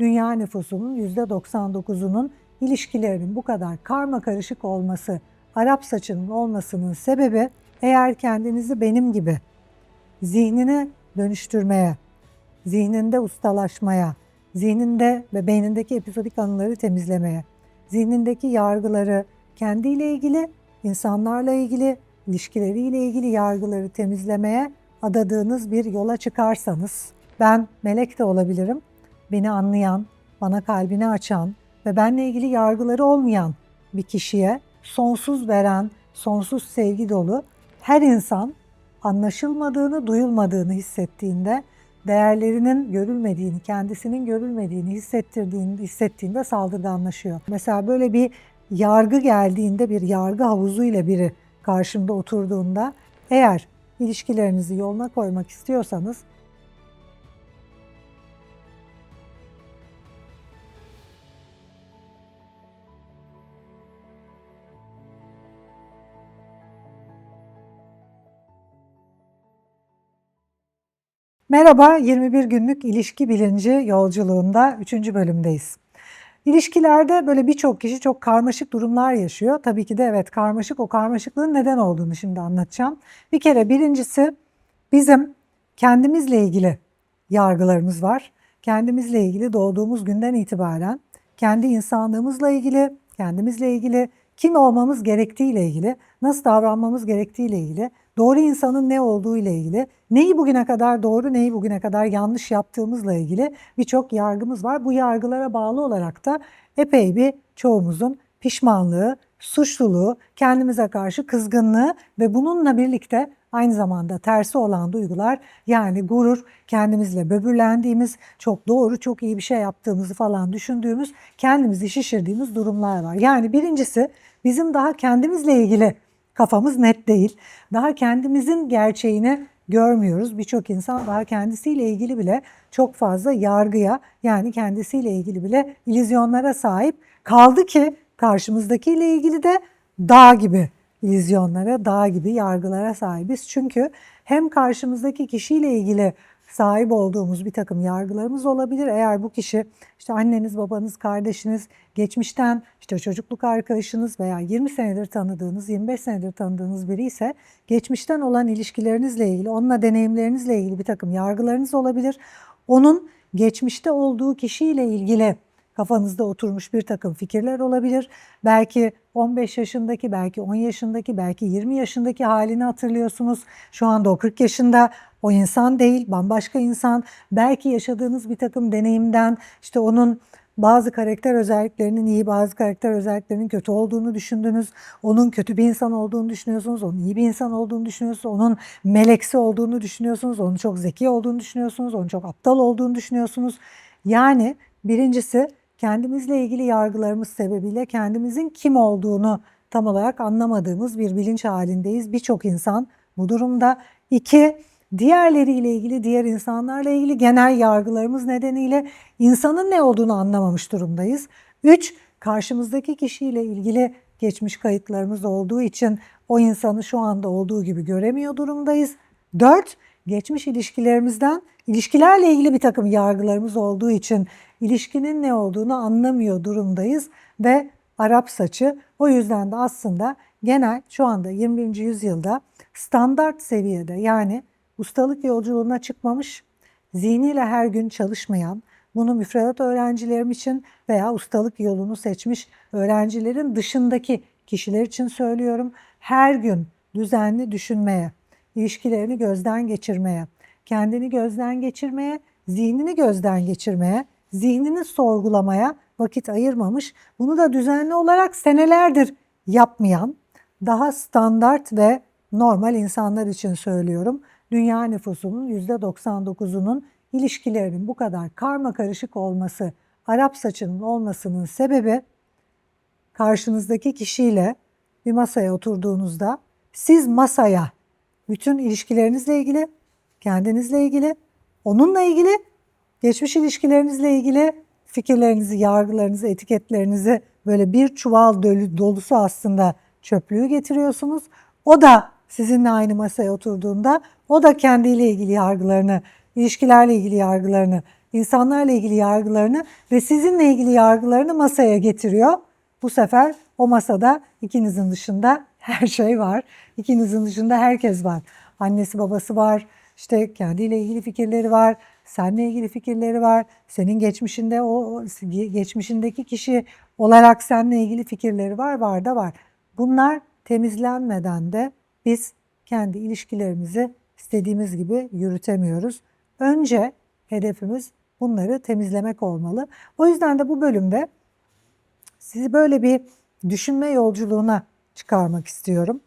dünya nüfusunun %99'unun ilişkilerinin bu kadar karmakarışık olması, Arap saçının olmasının sebebi, eğer kendinizi benim gibi zihnini dönüştürmeye, zihninde ustalaşmaya, zihninde ve beynindeki epizodik anıları temizlemeye, zihnindeki yargıları, kendiyle ilgili, insanlarla ilgili, ilişkileriyle ilgili yargıları temizlemeye adadığınız bir yola çıkarsanız, ben melek de olabilirim, beni anlayan, bana kalbini açan ve benle ilgili yargıları olmayan bir kişiye sonsuz veren, sonsuz sevgi dolu her insan anlaşılmadığını, duyulmadığını hissettiğinde, değerlerinin görülmediğini, kendisinin görülmediğini hissettiğinde saldırganlaşıyor. Mesela böyle bir yargı geldiğinde, bir yargı havuzuyla biri karşımda oturduğunda, eğer ilişkilerinizi yoluna koymak istiyorsanız, merhaba, 21 günlük ilişki bilinci yolculuğunda 3. bölümdeyiz. İlişkilerde böyle birçok kişi çok karmaşık durumlar yaşıyor. Tabii ki de evet karmaşık, o karmaşıklığın neden olduğunu şimdi anlatacağım. Bir kere birincisi, bizim kendimizle ilgili yargılarımız var. Kendimizle ilgili doğduğumuz günden itibaren kendi insanlığımızla ilgili, kendimizle ilgili, kim olmamız gerektiğiyle ilgili, nasıl davranmamız gerektiğiyle ilgili, doğru insanın ne olduğu ile ilgili, neyi bugüne kadar doğru, neyi bugüne kadar yanlış yaptığımızla ilgili birçok yargımız var. Bu yargılara bağlı olarak da epey bir çoğumuzun pişmanlığı, suçluluğu, kendimize karşı kızgınlığı ve bununla birlikte aynı zamanda tersi olan duygular, yani gurur, kendimizle böbürlendiğimiz, çok doğru, çok iyi bir şey yaptığımızı falan düşündüğümüz, kendimizi şişirdiğimiz durumlar var. Yani birincisi, bizim daha kendimizle ilgili kafamız net değil. Daha kendimizin gerçeğini görmüyoruz. Birçok insan daha kendisiyle ilgili bile çok fazla yargıya, yani kendisiyle ilgili bile illüzyonlara sahip. Kaldı ki karşımızdakiyle ilgili de dağ gibi illüzyonlara, dağ gibi yargılara sahibiz. Çünkü hem karşımızdaki kişiyle ilgili sahip olduğumuz bir takım yargılarımız olabilir. Eğer bu kişi işte anneniz, babanız, kardeşiniz, geçmişten işte çocukluk arkadaşınız veya 20 senedir tanıdığınız, 25 senedir tanıdığınız biri ise geçmişten olan ilişkilerinizle ilgili, onunla deneyimlerinizle ilgili bir takım yargılarınız olabilir. Onun geçmişte olduğu kişiyle ilgili kafanızda oturmuş bir takım fikirler olabilir. Belki 15 yaşındaki, belki 10 yaşındaki, belki 20 yaşındaki halini hatırlıyorsunuz. Şu anda o 40 yaşında, o insan değil, bambaşka insan. Belki yaşadığınız bir takım deneyimden işte onun bazı karakter özelliklerinin iyi, bazı karakter özelliklerinin kötü olduğunu düşündünüz. Onun kötü bir insan olduğunu düşünüyorsunuz, onun iyi bir insan olduğunu düşünüyorsunuz, onun meleksi olduğunu düşünüyorsunuz, onun çok zeki olduğunu düşünüyorsunuz, onun çok aptal olduğunu düşünüyorsunuz. Yani birincisi, kendimizle ilgili yargılarımız sebebiyle kendimizin kim olduğunu tam olarak anlamadığımız bir bilinç halindeyiz. Birçok insan bu durumda. 2, diğerleriyle ilgili, diğer insanlarla ilgili genel yargılarımız nedeniyle insanın ne olduğunu anlamamış durumdayız. 3, karşımızdaki kişiyle ilgili geçmiş kayıtlarımız olduğu için o insanı şu anda olduğu gibi göremiyor durumdayız. 4, geçmiş ilişkilerimizden, ilişkilerle ilgili bir takım yargılarımız olduğu için ilişkinin ne olduğunu anlamıyor durumdayız ve Arap saçı, o yüzden de aslında genel şu anda 21. yüzyılda standart seviyede, yani ustalık yolculuğuna çıkmamış, zihniyle her gün çalışmayan, bunu müfredat öğrencilerim için veya ustalık yolunu seçmiş öğrencilerin dışındaki kişiler için söylüyorum. Her gün düzenli düşünmeye, ilişkilerini gözden geçirmeye, kendini gözden geçirmeye, zihnini gözden geçirmeye, zihnini sorgulamaya vakit ayırmamış, bunu da düzenli olarak senelerdir yapmayan, daha standart ve normal insanlar için söylüyorum, dünya nüfusunun %99'unun ilişkilerinin bu kadar karmakarışık olması, Arap saçının olmasının sebebi, karşınızdaki kişiyle bir masaya oturduğunuzda siz masaya bütün ilişkilerinizle ilgili, kendinizle ilgili, onunla ilgili, geçmiş ilişkilerinizle ilgili fikirlerinizi, yargılarınızı, etiketlerinizi böyle bir çuval dolusu aslında çöplüğü getiriyorsunuz. O da sizinle aynı masaya oturduğunda o da kendiyle ilgili yargılarını, ilişkilerle ilgili yargılarını insanlarla ilgili yargılarını ve sizinle ilgili yargılarını masaya getiriyor. Bu sefer o masada ikinizin dışında her şey var. İkinizin dışında herkes var. Annesi babası var, işte kendiyle ilgili fikirleri var, seninle ilgili fikirleri var. Senin geçmişinde geçmişindeki kişi olarak seninle ilgili fikirleri var da var. Bunlar temizlenmeden de biz kendi ilişkilerimizi istediğimiz gibi yürütemiyoruz. Önce hedefimiz bunları temizlemek olmalı. O yüzden de bu bölümde sizi böyle bir düşünme yolculuğuna çıkarmak istiyorum.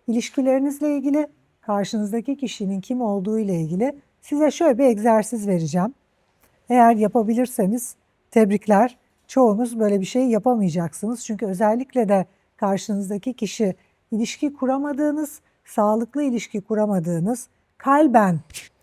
İlişkilerinizle ilgili, karşınızdaki kişinin kim olduğu ile ilgili size şöyle bir egzersiz vereceğim. Eğer yapabilirseniz tebrikler. Çoğunuz böyle bir şey yapamayacaksınız. Çünkü özellikle de karşınızdaki kişi ilişki kuramadığınız, sağlıklı ilişki kuramadığınız, kalben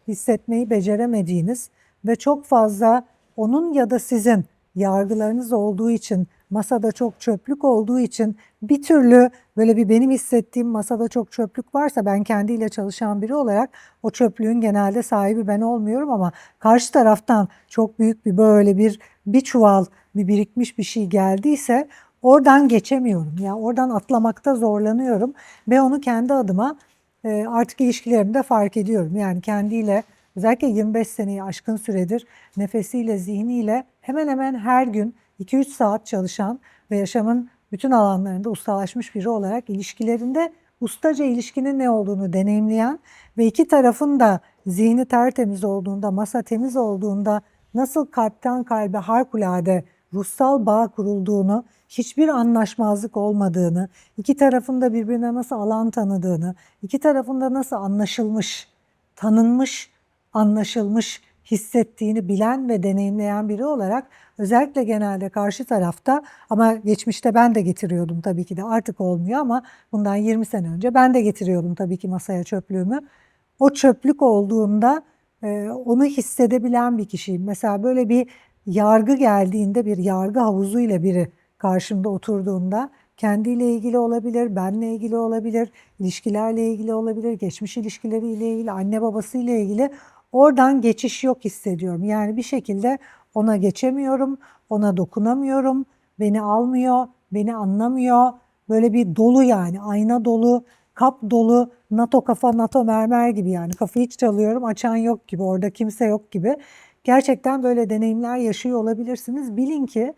hissetmeyi beceremediğiniz ve çok fazla onun ya da sizin yargılarınız olduğu için, masada çok çöplük olduğu için bir türlü böyle bir benim hissettiğim masada çok çöplük varsa ben kendiyle çalışan biri olarak o çöplüğün genelde sahibi ben olmuyorum ama karşı taraftan çok büyük bir böyle bir çuval bir birikmiş bir şey geldiyse oradan geçemiyorum. Yani oradan atlamakta zorlanıyorum ve onu kendi adıma artık ilişkilerimde fark ediyorum. Yani kendiyle özellikle 25 seneyi aşkın süredir nefesiyle, zihniyle hemen hemen her gün 2-3 saat çalışan ve yaşamın bütün alanlarında ustalaşmış biri olarak ilişkilerinde ustaca ilişkinin ne olduğunu deneyimleyen ve iki tarafın da zihni tertemiz olduğunda, masa temiz olduğunda nasıl kalpten kalbe harikulade ruhsal bağ kurulduğunu, hiçbir anlaşmazlık olmadığını, iki tarafın da birbirine nasıl alan tanıdığını, iki tarafın da nasıl anlaşılmış, tanınmış, anlaşılmış hissettiğini bilen ve deneyimleyen biri olarak özellikle genelde karşı tarafta ama geçmişte ben de getiriyordum tabii ki de artık olmuyor ama bundan 20 sene önce ben de getiriyordum tabii ki masaya çöplüğümü. O çöplük olduğunda onu hissedebilen bir kişiyim. Mesela böyle bir yargı geldiğinde bir yargı havuzuyla biri karşımda oturduğunda kendiyle ilgili olabilir, benle ilgili olabilir, ilişkilerle ilgili olabilir, geçmiş ilişkileriyle ilgili, anne babasıyla ilgili oradan geçiş yok hissediyorum. Yani bir şekilde ona geçemiyorum, ona dokunamıyorum, beni almıyor, beni anlamıyor. Böyle bir dolu yani ayna dolu, kap dolu, NATO kafa, NATO mermer gibi yani kafayı hiç çalıyorum, açan yok gibi, orada kimse yok gibi. Gerçekten böyle deneyimler yaşıyor olabilirsiniz. Bilin ki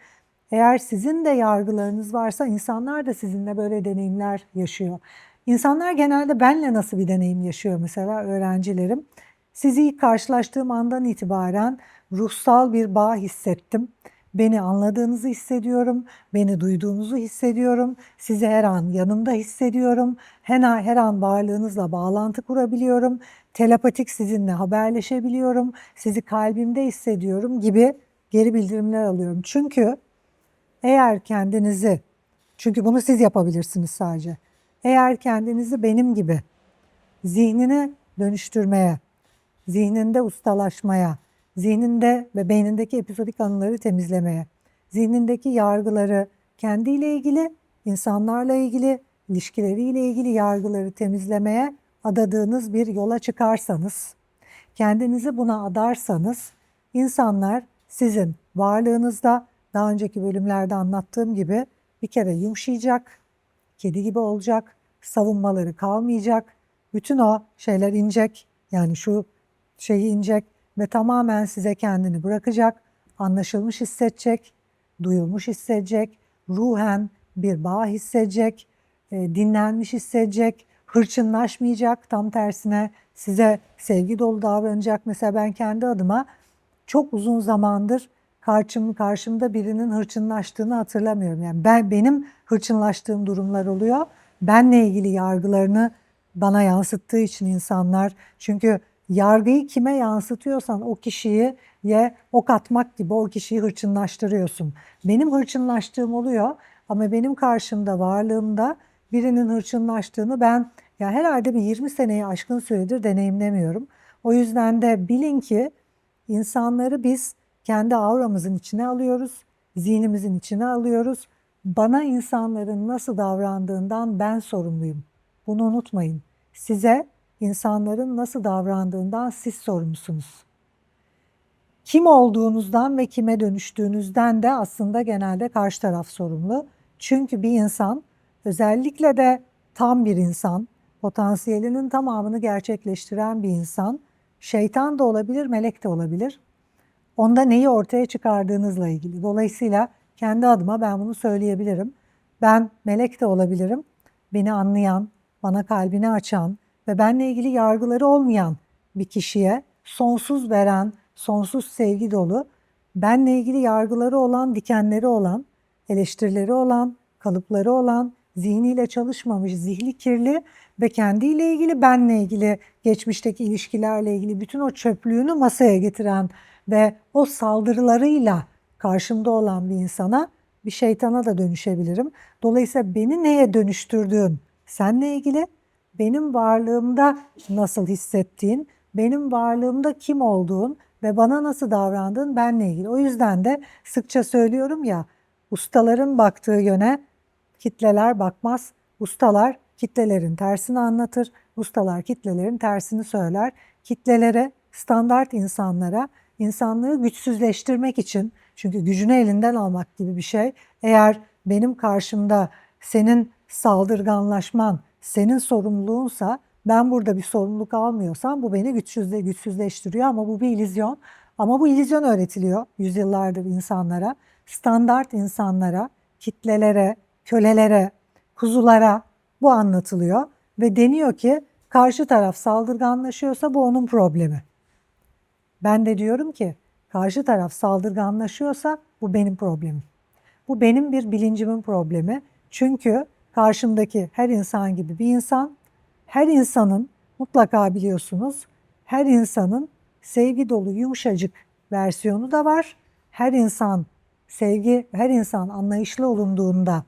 eğer sizin de yargılarınız varsa insanlar da sizinle böyle deneyimler yaşıyor. İnsanlar genelde benle nasıl bir deneyim yaşıyor mesela öğrencilerim. Sizi ilk karşılaştığım andan itibaren ruhsal bir bağ hissettim. Beni anladığınızı hissediyorum, beni duyduğunuzu hissediyorum, sizi her an yanımda hissediyorum, her an varlığınızla bağlantı kurabiliyorum, telepatik sizinle haberleşebiliyorum, sizi kalbimde hissediyorum gibi geri bildirimler alıyorum. Eğer kendinizi, çünkü bunu siz yapabilirsiniz sadece, eğer kendinizi benim gibi zihnini dönüştürmeye, zihninde ustalaşmaya, zihninde ve beynindeki epizodik anıları temizlemeye, zihnindeki yargıları kendiyle ilgili, insanlarla ilgili, ilişkileriyle ilgili yargıları temizlemeye adadığınız bir yola çıkarsanız, kendinizi buna adarsanız, insanlar sizin varlığınızda daha önceki bölümlerde anlattığım gibi bir kere yumuşayacak, kedi gibi olacak, savunmaları kalmayacak, bütün o şeyler inecek, yani şu şeyi inecek ve tamamen size kendini bırakacak, anlaşılmış hissedecek, duyulmuş hissedecek, ruhen bir bağ hissedecek, dinlenmiş hissedecek, hırçınlaşmayacak, tam tersine size sevgi dolu davranacak. Mesela ben kendi adıma çok uzun zamandır karşımda birinin hırçınlaştığını hatırlamıyorum. Yani benim hırçınlaştığım durumlar oluyor. Benle ilgili yargılarını bana yansıttığı için insanlar, çünkü yargıyı kime yansıtıyorsan o kişiyi ok atmak gibi o kişiyi hırçınlaştırıyorsun. Benim hırçınlaştığım oluyor ama benim karşımda varlığımda birinin hırçınlaştığını ben ya herhalde bir 20 seneyi aşkın süredir deneyimlemiyorum. O yüzden de bilin ki insanları biz kendi auramızın içine alıyoruz, zihnimizin içine alıyoruz. Bana insanların nasıl davrandığından ben sorumluyum. Bunu unutmayın. Size insanların nasıl davrandığından siz sorumlusunuz. Kim olduğunuzdan ve kime dönüştüğünüzden de aslında genelde karşı taraf sorumlu. Çünkü bir insan, özellikle de tam bir insan, potansiyelinin tamamını gerçekleştiren bir insan, şeytan da olabilir, melek de olabilir. Onda neyi ortaya çıkardığınızla ilgili. Dolayısıyla kendi adıma ben bunu söyleyebilirim. Ben melek de olabilirim. Beni anlayan, bana kalbini açan ve benle ilgili yargıları olmayan bir kişiye sonsuz veren, sonsuz sevgi dolu, benle ilgili yargıları olan, dikenleri olan, eleştirileri olan, kalıpları olan, zihniyle çalışmamış, zihni kirli ve kendiyle ilgili, benle ilgili, geçmişteki ilişkilerle ilgili bütün o çöplüğünü masaya getiren ve o saldırılarıyla karşımda olan bir insana, bir şeytana da dönüşebilirim. Dolayısıyla beni neye dönüştürdüğün seninle ilgili, benim varlığımda nasıl hissettiğin, benim varlığımda kim olduğun ve bana nasıl davrandığın benle ilgili. O yüzden de sıkça söylüyorum ya, ustaların baktığı yöne kitleler bakmaz. Ustalar kitlelerin tersini anlatır. Ustalar kitlelerin tersini söyler. Kitlelere, standart insanlara, insanlığı güçsüzleştirmek için, çünkü gücünü elinden almak gibi bir şey. Eğer benim karşımda senin saldırganlaşman, senin sorumluluğunsa, ben burada bir sorumluluk almıyorsam bu beni güçsüzleştiriyor ama bu bir illüzyon. Ama bu illüzyon öğretiliyor yüzyıllardır insanlara, standart insanlara, kitlelere, kölelere, kuzulara bu anlatılıyor ve deniyor ki karşı taraf saldırganlaşıyorsa bu onun problemi. Ben de diyorum ki karşı taraf saldırganlaşıyorsa bu benim problemim. Bu benim bir bilincimin problemi. Çünkü karşımdaki her insan gibi bir insan, her insanın mutlaka biliyorsunuz, her insanın sevgi dolu yumuşacık versiyonu da var. Her insan her insan anlayışlı olunduğunda,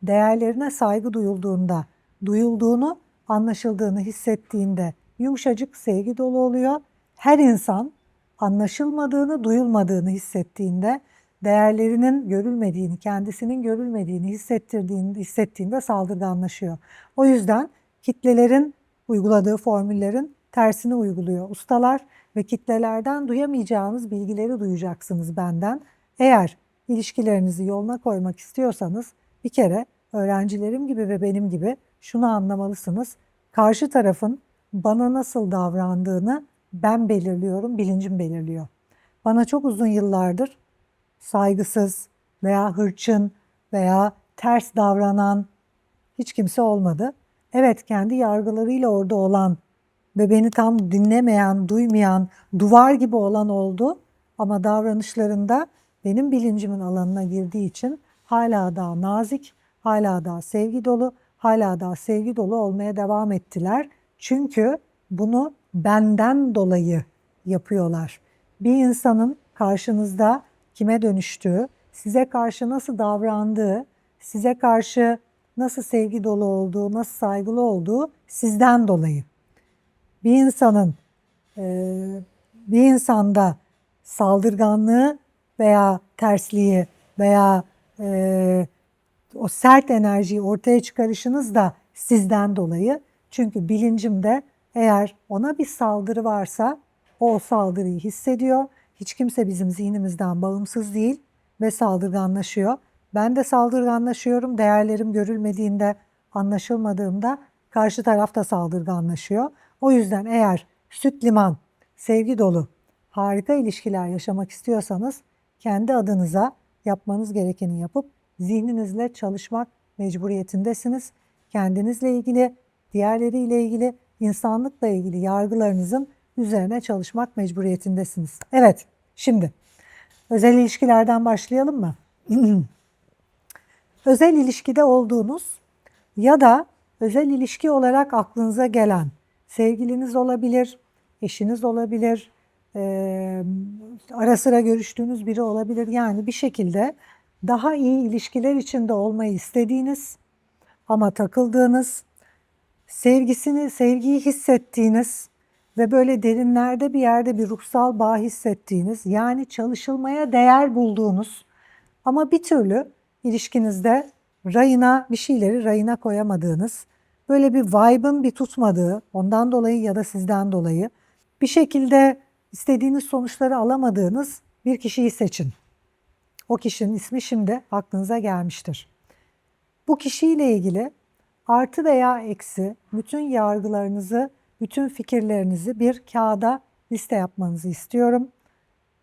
değerlerine saygı duyulduğunda, duyulduğunu, anlaşıldığını hissettiğinde yumuşacık sevgi dolu oluyor. Her insan anlaşılmadığını, duyulmadığını hissettiğinde, değerlerinin görülmediğini, kendisinin görülmediğini hissettiğinde saldırganlaşıyor. O yüzden kitlelerin uyguladığı formüllerin tersini uyguluyor ustalar ve kitlelerden duyamayacağınız bilgileri duyacaksınız benden. Eğer ilişkilerinizi yoluna koymak istiyorsanız bir kere öğrencilerim gibi ve benim gibi şunu anlamalısınız. Karşı tarafın bana nasıl davrandığını ben belirliyorum, bilincim belirliyor. Bana çok uzun yıllardır saygısız veya hırçın veya ters davranan hiç kimse olmadı. Evet, kendi yargılarıyla orada olan ve beni tam dinlemeyen, duymayan, duvar gibi olan oldu. Ama davranışlarında benim bilincimin alanına girdiği için hala daha nazik, hala daha sevgi dolu, hala daha sevgi dolu olmaya devam ettiler. Çünkü bunu benden dolayı yapıyorlar. Bir insanın karşınızda kime dönüştüğü, size karşı nasıl davrandığı, size karşı nasıl sevgi dolu olduğu, nasıl saygılı olduğu sizden dolayı. Bir insanın bir insanda saldırganlığı veya tersliği veya o sert enerjiyi ortaya çıkarışınız da sizden dolayı. Çünkü bilincimde eğer ona bir saldırı varsa o saldırıyı hissediyor. Hiç kimse bizim zihnimizden bağımsız değil ve saldırganlaşıyor. Ben de saldırganlaşıyorum. Değerlerim görülmediğinde, anlaşılmadığımda karşı taraf da saldırganlaşıyor. O yüzden eğer süt liman, sevgi dolu, harika ilişkiler yaşamak istiyorsanız kendi adınıza yapmanız gerekeni yapıp zihninizle çalışmak mecburiyetindesiniz. Kendinizle ilgili, diğerleriyle ilgili, insanlıkla ilgili yargılarınızın üzerine çalışmak mecburiyetindesiniz. Evet, şimdi özel ilişkilerden başlayalım mı? Özel ilişkide olduğunuz ya da özel ilişki olarak aklınıza gelen sevgiliniz olabilir, eşiniz olabilir, ara sıra görüştüğünüz biri olabilir. Yani bir şekilde daha iyi ilişkiler içinde olmayı istediğiniz ama takıldığınız, sevgiyi hissettiğiniz ve böyle derinlerde bir yerde bir ruhsal bağ hissettiğiniz, yani çalışılmaya değer bulduğunuz ama bir türlü ilişkinizde bir şeyleri rayına koyamadığınız, böyle bir vibe'ın bir tutmadığı, ondan dolayı ya da sizden dolayı bir şekilde istediğiniz sonuçları alamadığınız bir kişiyi seçin. O kişinin ismi şimdi aklınıza gelmiştir. Bu kişiyle ilgili artı veya eksi bütün yargılarınızı, bütün fikirlerinizi bir kağıda liste yapmanızı istiyorum.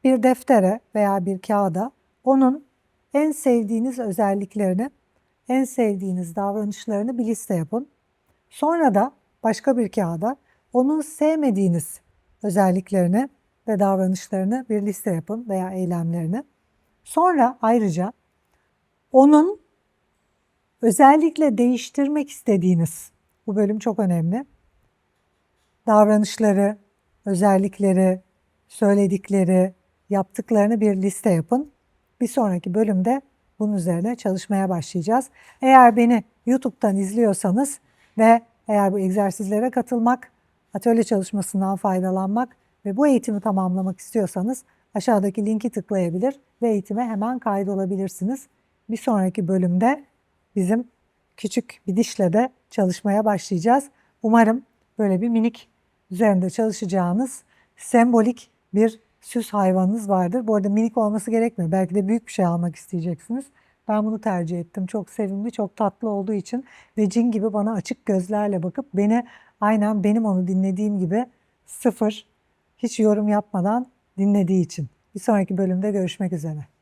Bir deftere veya bir kağıda onun en sevdiğiniz özelliklerini, en sevdiğiniz davranışlarını bir liste yapın. Sonra da başka bir kağıda onun sevmediğiniz özelliklerini ve davranışlarını bir liste yapın veya eylemlerini. Sonra ayrıca onun özellikle değiştirmek istediğiniz, bu bölüm çok önemli, davranışları, özellikleri, söyledikleri, yaptıklarını bir liste yapın. Bir sonraki bölümde bunun üzerine çalışmaya başlayacağız. Eğer beni YouTube'dan izliyorsanız ve eğer bu egzersizlere katılmak, atölye çalışmasından faydalanmak ve bu eğitimi tamamlamak istiyorsanız aşağıdaki linki tıklayabilir ve eğitime hemen kaydolabilirsiniz. Bir sonraki bölümde bizim küçük bir dişle de çalışmaya başlayacağız. Umarım böyle bir minik üzerinde çalışacağınız sembolik bir süs hayvanınız vardır. Bu arada minik olması gerekmiyor. Belki de büyük bir şey almak isteyeceksiniz. Ben bunu tercih ettim. Çok sevimli, çok tatlı olduğu için ve cin gibi bana açık gözlerle bakıp beni aynen benim onu dinlediğim gibi sıfır, hiç yorum yapmadan dinlediği için. Bir sonraki bölümde görüşmek üzere.